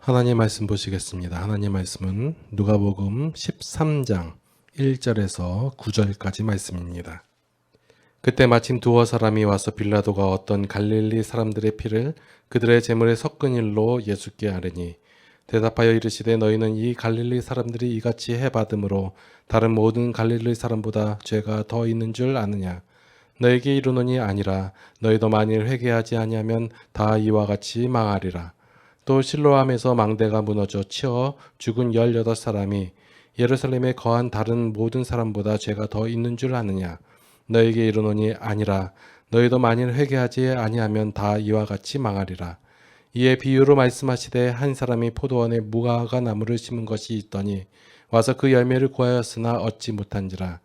하나님 말씀 보시겠습니다. 하나님 말씀은 누가복음 13장 1절에서 9절까지 말씀입니다. 그때 마침 두어 사람이 와서 빌라도가 어떤 갈릴리 사람들의 피를 그들의 제물에 섞은 일로 예수께 아뢰니 대답하여 이르시되 너희는 이 갈릴리 사람들이 이같이 해받음으로 다른 모든 갈릴리 사람보다 죄가 더 있는 줄 아느냐. 너에게 이르노니 아니라 너희도 만일 회개하지 아니하면 다 이와 같이 망하리라. 또 실로암에서 망대가 무너져 치어 죽은 18사람이 예루살렘에 거한 다른 모든 사람보다 죄가 더 있는 줄 아느냐. 너에게 이르노니 아니라 너희도 만일 회개하지 아니하면 다 이와 같이 망하리라. 이에 비유로 말씀하시되 한 사람이 포도원에 무화과 나무를 심은 것이 있더니 와서 그 열매를 구하였으나 얻지 못한지라.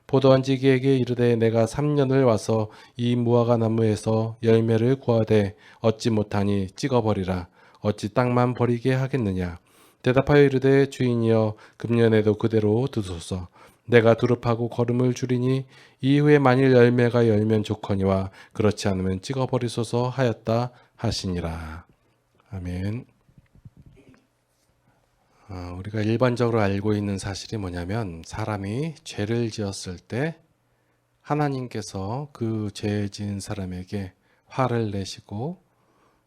포도원 지기에게 이르되 내가 3년을 와서 이 무화과 나무에서 열매를 구하되 얻지 못하니 찍어버리라. 어찌 땅만 버리게 하겠느냐. 대답하여 이르되 주인이여 금년에도 그대로 두소서. 내가 두릅하고 거름을 줄이니 이후에 만일 열매가 열면 좋거니와 그렇지 않으면 찍어버리소서 하였다 하시니라. 아멘. 우리가 일반적으로 알고 있는 사실이 뭐냐면 사람이 죄를 지었을 때 하나님께서 그 죄 지은 사람에게 화를 내시고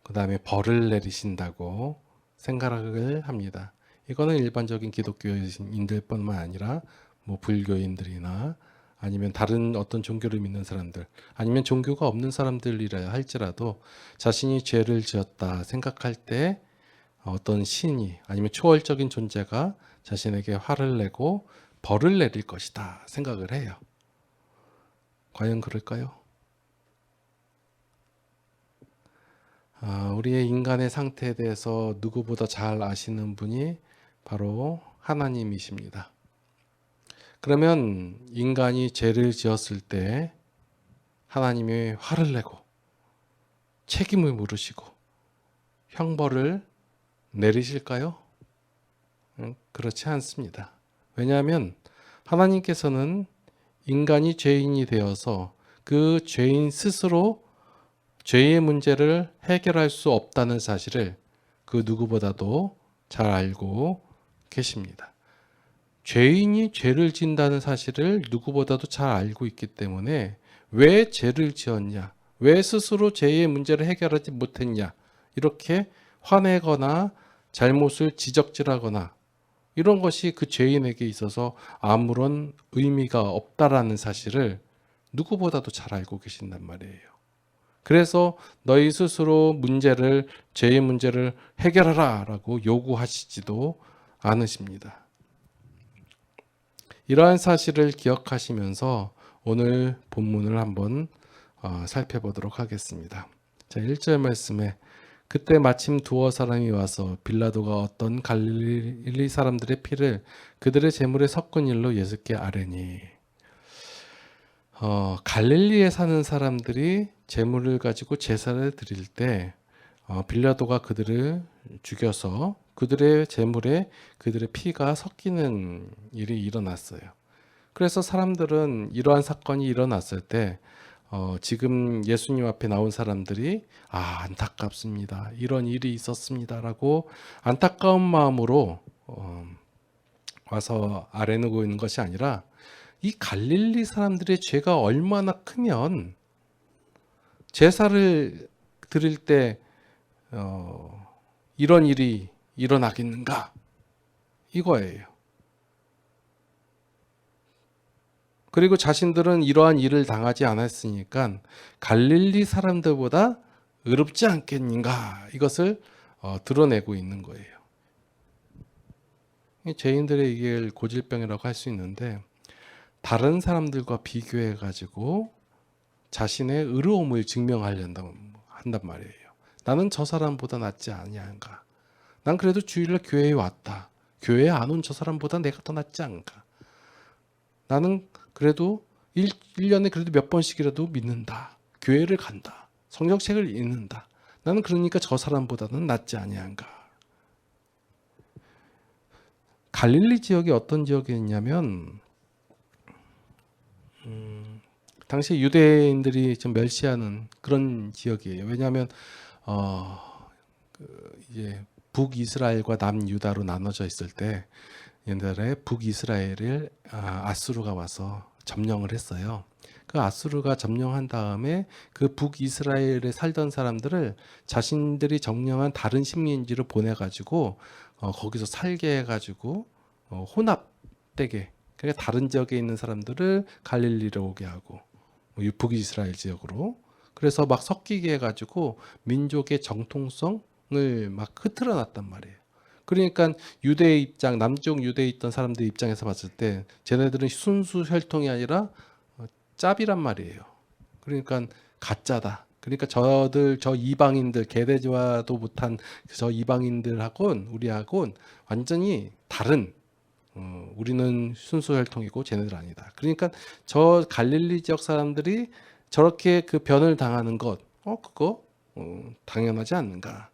그 다음에 벌을 내리신다고 생각을 합니다. 이거는 일반적인 기독교인들뿐만 아니라 뭐 불교인들이나 아니면 다른 어떤 종교를 믿는 사람들 아니면 종교가 없는 사람들이라 할지라도 자신이 죄를 지었다 생각할 때 어떤 신이 아니면 초월적인 존재가 자신에게 화를 내고 벌을 내릴 것이다 생각을 해요. 과연 그럴까요? 우리의 인간의 상태에 대해서 누구보다 잘 아시는 분이 바로 하나님이십니다. 그러면 인간이 죄를 지었을 때 하나님이 화를 내고 책임을 물으시고 형벌을 내리실까요? 그렇지 않습니다. 왜냐하면 하나님께서는 인간이 죄인이 되어서 그 죄인 스스로 죄의 문제를 해결할 수 없다는 사실을 그 누구보다도 잘 알고 계십니다. 죄인이 죄를 짓는다는 사실을 누구보다도 잘 알고 있기 때문에 왜 죄를 지었냐, 왜 스스로 죄의 문제를 해결하지 못했냐 이렇게 화내거나 잘못을 지적질하거나 이런 것이 그 죄인에게 있어서 아무런 의미가 없다라는 사실을 누구보다도 잘 알고 계신단 말이에요. 그래서 너희 스스로 죄의 문제를 해결하라 라고 요구하시지도 않으십니다. 이러한 사실을 기억하시면서 오늘 본문을 한번 살펴보도록 하겠습니다. 자, 1절 말씀에 그때 마침 두어 사람이 와서 빌라도가 어떤 갈릴리 사람들의 피를 그들의 제물에 섞은 일로 예수께 아뢰니 갈릴리에 사는 사람들이 제물을 가지고 제사를 드릴 때 빌라도가 그들을 죽여서 그들의 제물에 그들의 피가 섞이는 일이 일어났어요. 그래서 사람들은 이러한 사건이 일어났을 때 지금 예수님 앞에 나온 사람들이 안타깝습니다. 이런 일이 있었습니다라고 안타까운 마음으로 와서 아뢰고 있는 것이 아니라 이 갈릴리 사람들의 죄가 얼마나 크면 제사를 드릴 때 이런 일이 일어나겠는가 이거예요. 그리고 자신들은 이러한 일을 당하지 않았으니까 갈릴리 사람들보다 의롭지 않겠는가 이것을 드러내고 있는 거예요. 죄인들의 이게 고질병이라고 할 수 있는데 다른 사람들과 비교해 가지고 자신의 의로움을 한단 말이에요. 나는 저 사람보다 낫지 아니한가. 난 그래도 주일날 교회에 왔다. 교회에 안 온 저 사람보다 내가 더 낫지 않은가. 나는 그래도 1년에 그래도 몇 번씩이라도 믿는다. 교회를 간다. 성경책을 읽는다. 나는 그러니까 저 사람보다는 낫지 아니한가. 갈릴리 지역이 어떤 지역이었냐면 당시 유대인들이 좀 멸시하는 그런 지역이에요. 왜냐하면 이제 북이스라엘과 남유다로 나눠져 있을 때 옛날에 북이스라엘을 아수르가 와서 점령을 했어요. 그 아수르가 점령한 다음에 그 북이스라엘에 살던 사람들을 자신들이 점령한 다른 식민지로 보내가지고 거기서 살게 해가지고 혼합되게, 그러니까 다른 지역에 있는 사람들을 갈릴리로 오게 하고 북이스라엘 지역으로, 그래서 막 섞이게 해가지고 민족의 정통성을 막 흐트러 놨단 말이에요. 그러니까 유대의 입장, 남쪽 유대에 있던 사람들 입장에서 봤을 때 쟤네들은 순수 혈통이 아니라 짭이란 말이에요. 그러니까 가짜다. 그러니까 저 이방인들, 개대지와도 못한 저 이방인들하고는 우리하고는 완전히 다른, 우리는 순수 혈통이고 쟤네들 아니다. 그러니까 저 갈릴리 지역 사람들이 저렇게 그 변을 당하는 것, 그거 당연하지 않는가.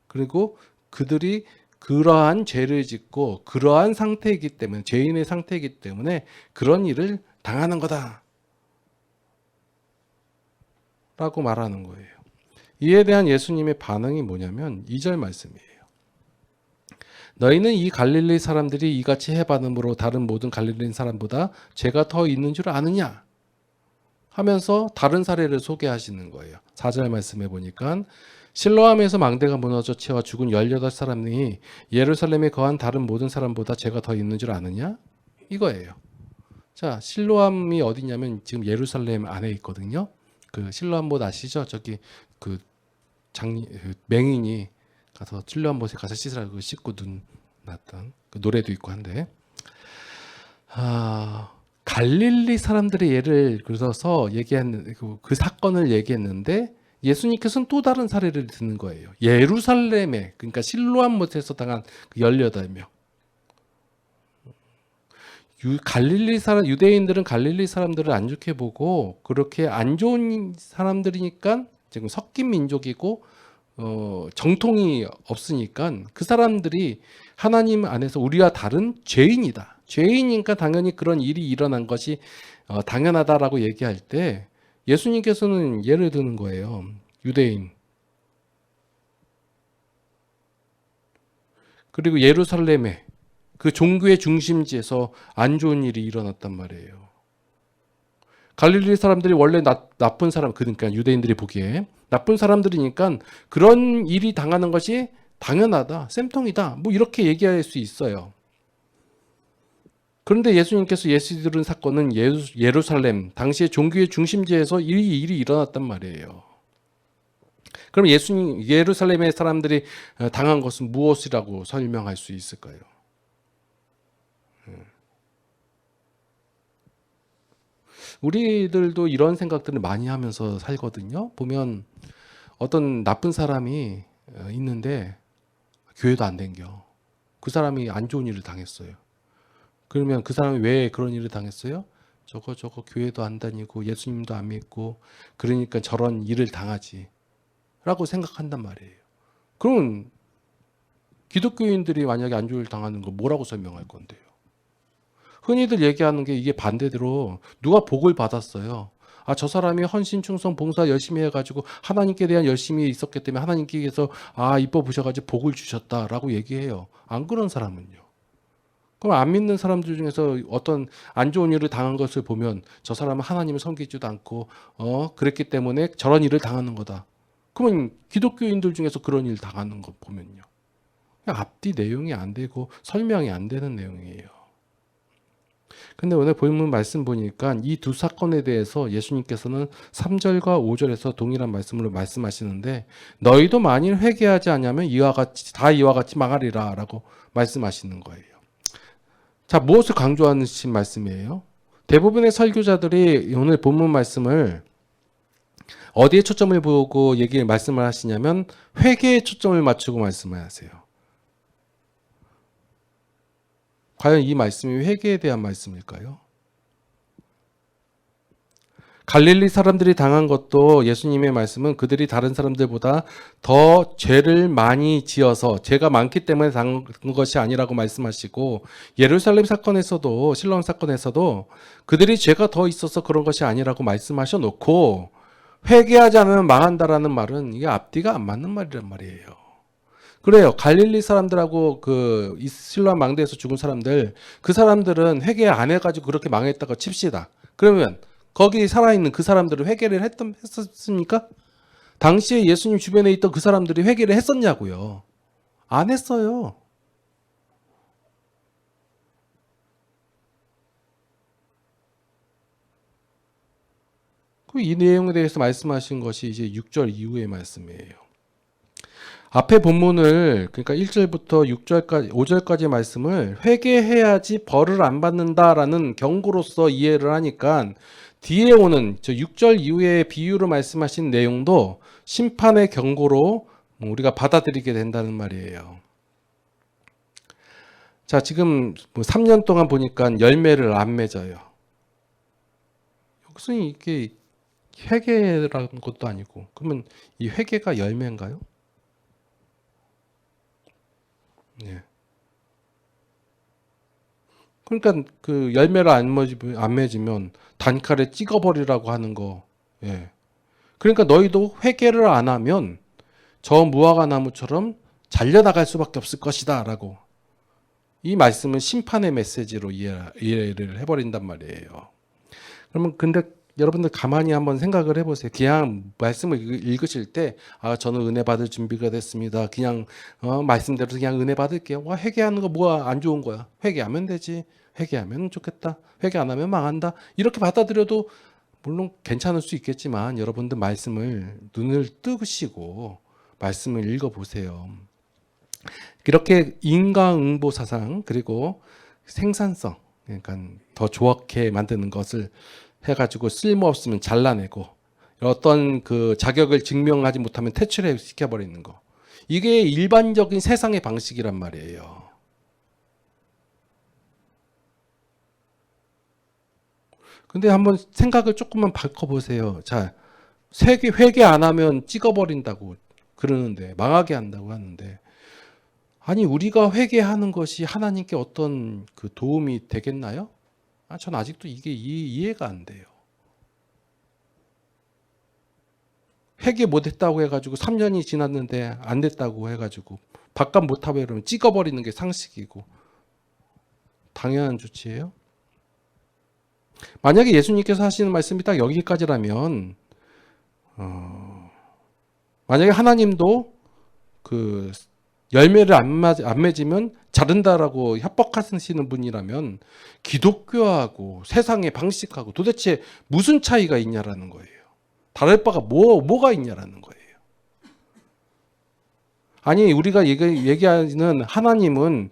그리고 그들이 그러한 죄를 짓고 그러한 상태이기 때문에, 죄인의 상태이기 때문에 그런 일을 당하는 거다 라고 말하는 거예요. 이에 대한 예수님의 반응이 뭐냐면 2절 말씀이에요. 너희는 이 갈릴리 사람들이 이같이 해받음으로 다른 모든 갈릴리 사람보다 죄가 더 있는 줄 아느냐 하면서 다른 사례를 소개하시는 거예요. 4절 말씀해 보니까 실로암에서 망대가 무너져 치워 죽은 18사람이 예루살렘에 거한 다른 모든 사람보다 죄가 더 있는 줄 아느냐? 이거예요. 자, 실로암이 어디냐면 지금 예루살렘 안에 있거든요. 그 실로암못 아시죠? 저기 그 맹인이 가서 실로암못에 가서 씻으라고 씻고 눈 났던 그 노래도 있고 한데, 갈릴리 사람들의 예를 들어서 얘기한 그 사건을 얘기했는데 예수님께서는 또 다른 사례를 드는 거예요. 예루살렘에, 그러니까 실로암못에서 당한 그 18명. 유대인들은 갈릴리 사람들을 안 좋게 보고 그렇게 안 좋은 사람들이니까 지금 섞인 민족이고 정통이 없으니까 그 사람들이 하나님 안에서 우리와 다른 죄인이다. 죄인이니까 당연히 그런 일이 일어난 것이 당연하다라고 얘기할 때 예수님께서는 예를 드는 거예요. 유대인. 그리고 예루살렘에 그 종교의 중심지에서 안 좋은 일이 일어났단 말이에요. 갈릴리 사람들이 원래 나쁜 사람, 그러니까 유대인들이 보기에 나쁜 사람들이니까 그런 일이 당하는 것이 당연하다, 쌤통이다, 뭐 이렇게 얘기할 수 있어요. 그런데 예수님께서 예수 들은 사건은 예루살렘, 당시의 종교의 중심지에서 일이 일어났단 말이에요. 그럼 예루살렘의 사람들이 당한 것은 무엇이라고 설명할 수 있을까요? 우리들도 이런 생각들을 많이 하면서 살거든요. 보면 어떤 나쁜 사람이 있는데 교회도 안 댕겨. 그 사람이 안 좋은 일을 당했어요. 그러면 그 사람이 왜 그런 일을 당했어요? 저거 교회도 안 다니고 예수님도 안 믿고 그러니까 저런 일을 당하지 라고 생각한단 말이에요. 그러면 기독교인들이 만약에 안 좋은 일 당하는 거 뭐라고 설명할 건데요? 흔히들 얘기하는 게 이게 반대대로 누가 복을 받았어요. 저 사람이 헌신, 충성, 봉사 열심히 해가지고 하나님께 대한 열심이 있었기 때문에 하나님께서 이뻐 보셔가지고 복을 주셨다라고 얘기해요. 안 그런 사람은요. 그럼 안 믿는 사람들 중에서 어떤 안 좋은 일을 당한 것을 보면 저 사람은 하나님을 섬기지도 않고 그랬기 때문에 저런 일을 당하는 거다. 그러면 기독교인들 중에서 그런 일 당하는 거 보면요. 그냥 앞뒤 내용이 안 되고 설명이 안 되는 내용이에요. 근데 오늘 본문 말씀 보니까 이 두 사건에 대해서 예수님께서는 3절과 5절에서 동일한 말씀으로 말씀하시는데 너희도 만일 회개하지 않으면 이와 같이 망하리라 라고 말씀하시는 거예요. 자, 무엇을 강조하는 말씀이에요? 대부분의 설교자들이 오늘 본문 말씀을 어디에 초점을 보고 말씀을 하시냐면 회개에 초점을 맞추고 말씀을 하세요. 과연 이 말씀이 회개에 대한 말씀일까요? 갈릴리 사람들이 당한 것도 예수님의 말씀은 그들이 다른 사람들보다 더 죄를 많이 지어서 죄가 많기 때문에 당한 것이 아니라고 말씀하시고 예루살렘 사건에서도 실로암 사건에서도 그들이 죄가 더 있어서 그런 것이 아니라고 말씀하셔 놓고 회개하지 않으면 망한다라는 말은 이게 앞뒤가 안 맞는 말이란 말이에요. 그래요. 갈릴리 사람들하고 그 실로암 망대에서 죽은 사람들, 그 사람들은 회개 안 해가지고 그렇게 망했다고 칩시다. 그러면 거기 살아있는 그 사람들은 회개를 했었습니까? 당시에 예수님 주변에 있던 그 사람들이 회개를 했었냐고요. 안 했어요. 이 내용에 대해서 말씀하신 것이 이제 6절 이후의 말씀이에요. 앞에 본문을 그러니까 1절부터 6절까지 5절까지 말씀을 회개해야지 벌을 안 받는다라는 경고로서 이해를 하니까 뒤에 오는 저 6절 이후에 비유로 말씀하신 내용도 심판의 경고로 우리가 받아들이게 된다는 말이에요. 자, 지금 3년 동안 보니까 열매를 안 맺어요. 여기서 이게 회개라는 것도 아니고, 그러면 이 회개가 열매인가요? 네. 그러니까 그 열매를 안 맺으면 단칼에 찍어버리라고 하는 거. 예. 그러니까 너희도 회개를 안 하면 저 무화과 나무처럼 잘려나갈 수밖에 없을 것이다라고. 이 말씀은 심판의 메시지로 이해를 해버린단 말이에요. 그러면 근데 여러분들 가만히 한번 생각을 해보세요. 그냥 말씀을 읽으실 때, 아, 저는 은혜 받을 준비가 됐습니다. 그냥 말씀대로 그냥 은혜 받을게요. 와, 회개하는 거 뭐가 안 좋은 거야? 회개하면 되지. 회개하면 좋겠다. 회개 안 하면 망한다. 이렇게 받아들여도 물론 괜찮을 수 있겠지만 여러분들 말씀을 눈을 뜨시고 말씀을 읽어보세요. 이렇게 인과응보 사상 그리고 생산성, 그러니까 더 좋게 만드는 것을 해가지고 쓸모없으면 잘라내고 어떤 그 자격을 증명하지 못하면 퇴출해 시켜버리는 거. 이게 일반적인 세상의 방식이란 말이에요. 근데 한번 생각을 조금만 바꿔보세요. 자, 회개 안 하면 찍어버린다고 그러는데, 망하게 한다고 하는데, 아니, 우리가 회개하는 것이 하나님께 어떤 그 도움이 되겠나요? 아, 전 아직도 이게 이해가 안 돼요. 회개 못했다고 해가지고 3년이 지났는데 안 됐다고 해가지고 바깥 못하면 이러면 찍어버리는 게 상식이고 당연한 조치예요. 만약에 예수님께서 하시는 말씀이 딱 여기까지라면 만약에 하나님도 그 열매를 안 맺으면 자른다라고 협박하시는 분이라면 기독교하고 세상의 방식하고 도대체 무슨 차이가 있냐라는 거예요. 다를 바가 뭐가 있냐라는 거예요. 아니, 우리가 얘기하는 하나님은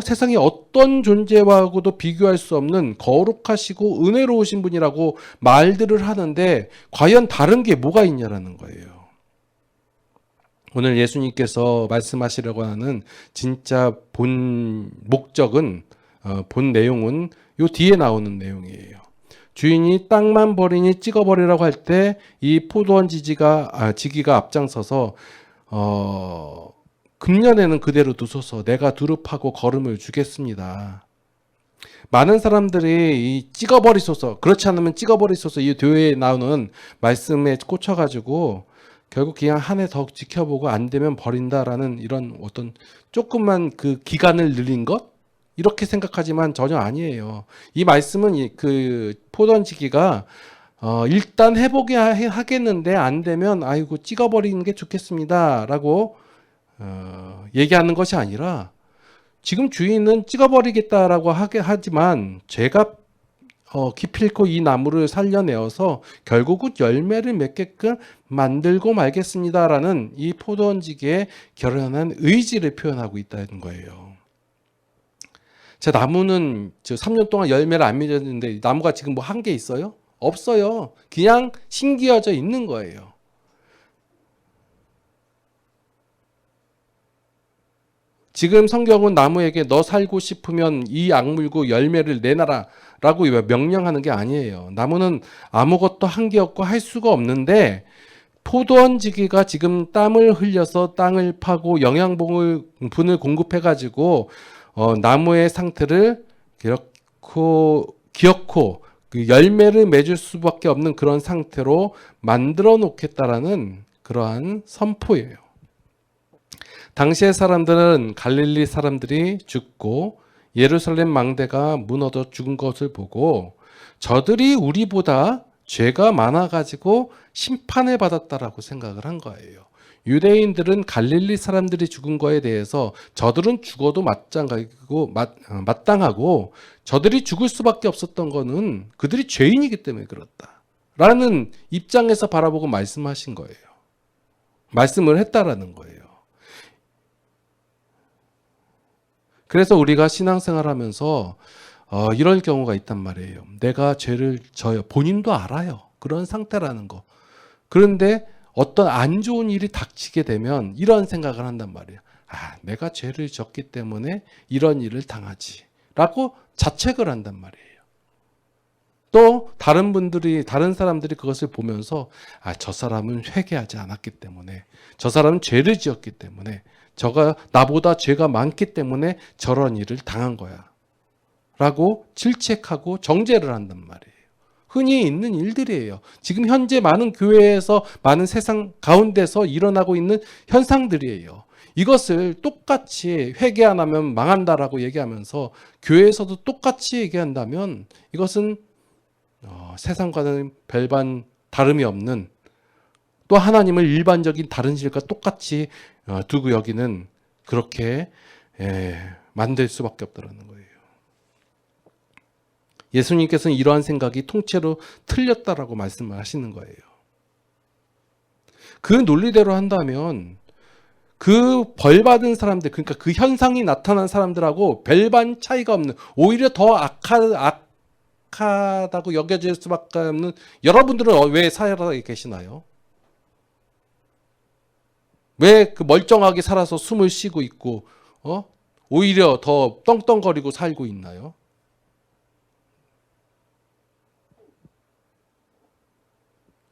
세상에 어떤 존재와도 비교할 수 없는 거룩하시고 은혜로우신 분이라고 말들을 하는데 과연 다른 게 뭐가 있냐라는 거예요. 오늘 예수님께서 말씀하시려고 하는 진짜 본 목적은 본 내용은 요 뒤에 나오는 내용이에요. 주인이 땅만 버리니 찍어버리라고 할 때 이 포도원 지기가 앞장서서 금년에는 그대로 두소서 내가 두릅하고 거름을 주겠습니다. 많은 사람들이 이 찍어버리소서 그렇지 않으면 찍어버리소서 이 교회에 나오는 말씀에 꽂혀가지고 결국 그냥 한 해 더 지켜보고 안 되면 버린다라는 이런 어떤 조금만 그 기간을 늘린 것? 이렇게 생각하지만 전혀 아니에요. 이 말씀은 그 포도원지기가 일단 해보게 하겠는데 안 되면 아이고 찍어버리는 게 좋겠습니다라고 얘기하는 것이 아니라 지금 주인은 찍어버리겠다라고 하지만 제가 기필코 이 나무를 살려내어서 결국은 열매를 맺게끔 만들고 말겠습니다라는 이 포도원지기의 결연한 의지를 표현하고 있다는 거예요. 제 나무는 3년 동안 열매를 안 맺었는데 나무가 지금 뭐 한 게 있어요? 없어요. 그냥 심기어져 있는 거예요. 지금 성경은 나무에게 너 살고 싶으면 이 악물고 열매를 내놔라 라고 명령하는 게 아니에요. 나무는 아무것도 한 게 없고 할 수가 없는데 포도원지기가 지금 땀을 흘려서 땅을 파고 영양분을 공급해가지고 나무의 상태를 기어코 그 열매를 맺을 수밖에 없는 그런 상태로 만들어 놓겠다라는 그러한 선포예요. 당시의 사람들은 갈릴리 사람들이 죽고 예루살렘 망대가 무너져 죽은 것을 보고 저들이 우리보다 죄가 많아가지고 심판을 받았다라고 생각을 한 거예요. 유대인들은 갈릴리 사람들이 죽은 거에 대해서 저들은 죽어도 마땅하고 저들이 죽을 수밖에 없었던 거는 그들이 죄인이기 때문에 그렇다 라는 입장에서 바라보고 말씀하신 거예요. 말씀을 했다라는 거예요. 그래서 우리가 신앙생활하면서 이럴 경우가 있단 말이에요. 내가 죄를 져요. 본인도 알아요. 그런 상태라는 거. 그런데 어떤 안 좋은 일이 닥치게 되면 이런 생각을 한단 말이에요. 내가 죄를 졌기 때문에 이런 일을 당하지 라고 자책을 한단 말이에요. 또 다른 사람들이 그것을 보면서 저 사람은 회개하지 않았기 때문에, 저 사람은 죄를 지었기 때문에, 저가 나보다 죄가 많기 때문에 저런 일을 당한 거야 라고 질책하고 정죄를 한단 말이에요. 흔히 있는 일들이에요. 지금 현재 많은 교회에서, 많은 세상 가운데서 일어나고 있는 현상들이에요. 이것을 똑같이 회개 안 하면 망한다라고 얘기하면서 교회에서도 똑같이 얘기한다면 이것은 세상과는 별반 다름이 없는, 또 하나님을 일반적인 다른 일과 똑같이 두고 여기는, 그렇게 만들 수밖에 없다는 거예요. 예수님께서는 이러한 생각이 통째로 틀렸다라고 말씀을 하시는 거예요. 그 논리대로 한다면 그 벌받은 사람들, 그러니까 그 현상이 나타난 사람들하고 별반 차이가 없는, 오히려 더 악하다고 여겨질 수밖에 없는 여러분들은 왜 살아계 계시나요? 왜 그 멀쩡하게 살아서 숨을 쉬고 있고 오히려 더 떵떵거리고 살고 있나요?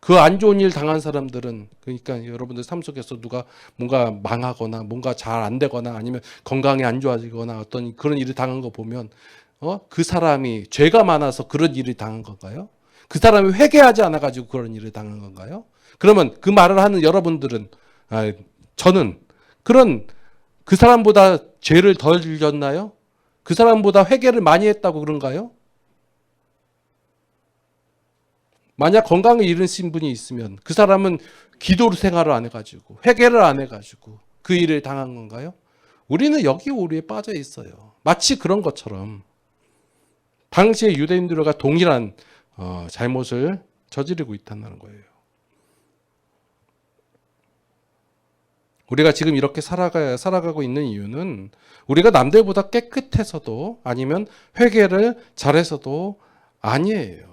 그 안 좋은 일 당한 사람들은, 그러니까 여러분들 삶 속에서 누가 뭔가 망하거나 뭔가 잘 안 되거나 아니면 건강이 안 좋아지거나 어떤 그런 일을 당한 거 보면 그 사람이 죄가 많아서 그런 일을 당한 건가요? 그 사람이 회개하지 않아 가지고 그런 일을 당한 건가요? 그러면 그 말을 하는 여러분들은, 저는 그 사람보다 죄를 덜 졌나요? 그 사람보다 회개를 많이 했다고 그런가요? 만약 건강을 잃으신 분이 있으면 그 사람은 기도 생활을 안 해가지고 회개를 안 해가지고 그 일을 당한 건가요? 우리는 여기 오류에 빠져 있어요. 마치 그런 것처럼 당시의 유대인들과 동일한 잘못을 저지르고 있다는 거예요. 우리가 지금 이렇게 살아가고 있는 이유는 우리가 남들보다 깨끗해서도 아니면 회개를 잘해서도 아니에요.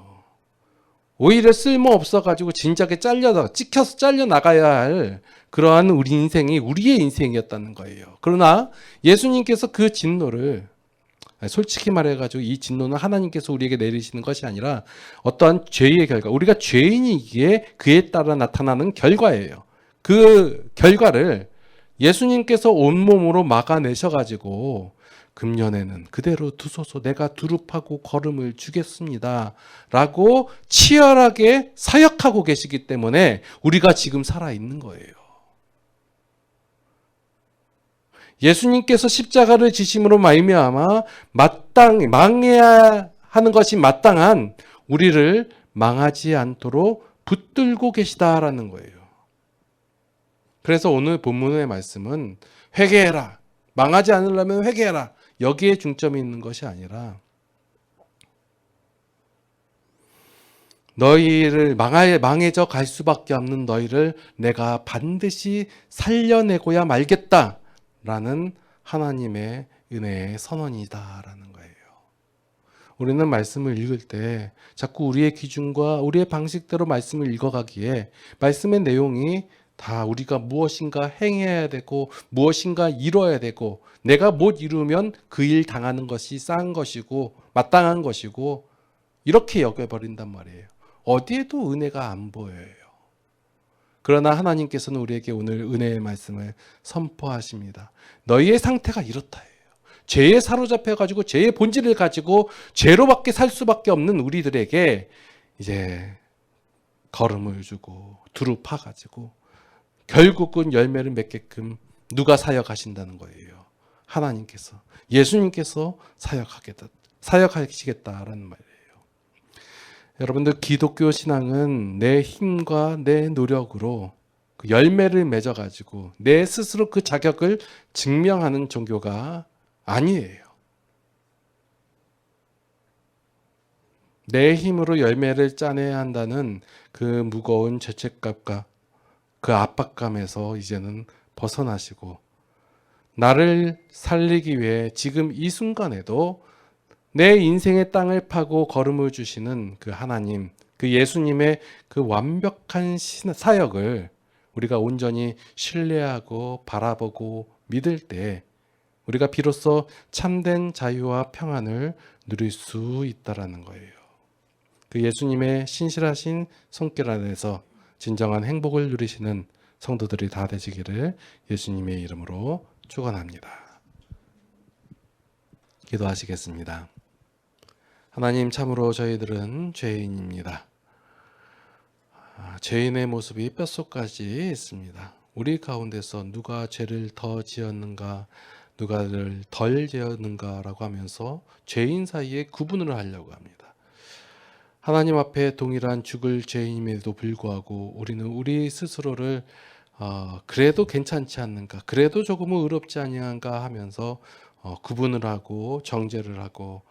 오히려 쓸모없어가지고 진작에 찍혀서 잘려나가야 할 그러한 우리의 인생이었다는 거예요. 그러나 예수님께서 그 진노를, 솔직히 말해가지고 이 진노는 하나님께서 우리에게 내리시는 것이 아니라 어떠한 죄의 결과, 우리가 죄인이기에 그에 따라 나타나는 결과예요. 그 결과를 예수님께서 온몸으로 막아내셔가지고 금년에는 그대로 두소서, 내가 두릅하고 걸음을 주겠습니다 라고 치열하게 사역하고 계시기 때문에 우리가 지금 살아있는 거예요. 예수님께서 십자가를 지심으로 말미암아 망해야 하는 것이 마땅한 우리를 망하지 않도록 붙들고 계시다라는 거예요. 그래서 오늘 본문의 말씀은 회개해라, 망하지 않으려면 회개해라, 여기에 중점이 있는 것이 아니라 너희를 망해져 갈 수밖에 없는 너희를 내가 반드시 살려내고야 말겠다라는 하나님의 은혜의 선언이다라는 거예요. 우리는 말씀을 읽을 때 자꾸 우리의 기준과 우리의 방식대로 말씀을 읽어가기에 말씀의 내용이 다 우리가 무엇인가 행해야 되고 무엇인가 이뤄야 되고 내가 못 이루면 그 일 당하는 것이 싼 것이고 마땅한 것이고 이렇게 여겨버린단 말이에요. 어디에도 은혜가 안 보여요. 그러나 하나님께서는 우리에게 오늘 은혜의 말씀을 선포하십니다. 너희의 상태가 이렇다예요. 죄에 사로잡혀가지고 죄의 본질을 가지고 죄로밖에 살 수밖에 없는 우리들에게 이제 걸음을 주고 두루 파가지고 결국은 열매를 맺게끔 누가 사역하신다는 거예요? 하나님께서, 예수님께서 사역하시겠다라는 말이에요. 여러분들, 기독교 신앙은 내 힘과 내 노력으로 그 열매를 맺어가지고 내 스스로 그 자격을 증명하는 종교가 아니에요. 내 힘으로 열매를 짜내야 한다는 그 무거운 죄책감과 그 압박감에서 이제는 벗어나시고, 나를 살리기 위해 지금 이 순간에도 내 인생의 땅을 파고 걸음을 주시는 그 하나님, 그 예수님의 그 완벽한 사역을 우리가 온전히 신뢰하고 바라보고 믿을 때 우리가 비로소 참된 자유와 평안을 누릴 수 있다라는 거예요. 그 예수님의 신실하신 손길 안에서 진정한 행복을 누리시는 성도들이 다 되시기를 예수님의 이름으로 축원합니다. 기도하시겠습니다. 하나님, 참으로 저희들은 죄인입니다. 죄인의 모습이 뼛속까지 있습니다. 우리 가운데서 누가 죄를 더 지었는가, 누가를 덜 지었는가라고 하면서 죄인 사이에 구분을 하려고 합니다. 하나님 앞에 동일한 죽을 죄인임에도 불구하고 우리는 우리 스스로를 그래도 괜찮지 않는가, 그래도 조금은 의롭지 아니한가 하면서 구분을 하고 정죄를 하고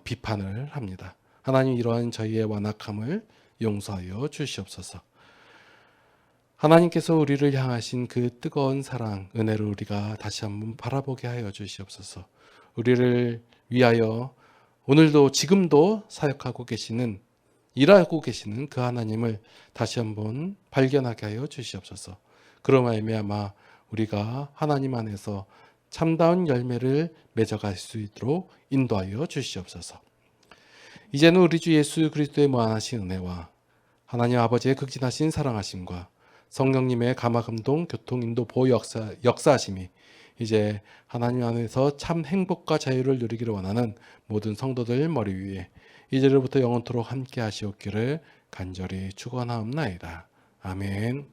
비판을 합니다. 하나님, 이러한 저희의 완악함을 용서하여 주시옵소서. 하나님께서 우리를 향하신 그 뜨거운 사랑, 은혜를 우리가 다시 한번 바라보게 하여 주시옵소서. 우리를 위하여 오늘도 지금도 사역하고 계시는, 일하고 계시는 그 하나님을 다시 한번 발견하게 하여 주시옵소서. 그로 말미암아 우리가 하나님 안에서 참다운 열매를 맺어갈 수 있도록 인도하여 주시옵소서. 이제는 우리 주 예수 그리스도의 무한하신 은혜와 하나님 아버지의 극진하신 사랑하심과 성령님의 감화감동 교통인도 보호 역사하심이 이제 하나님 안에서 참 행복과 자유를 누리기를 원하는 모든 성도들 머리 위에 이제로부터 영원토록 함께 하시옵기를 간절히 축원하옵나이다. 아멘.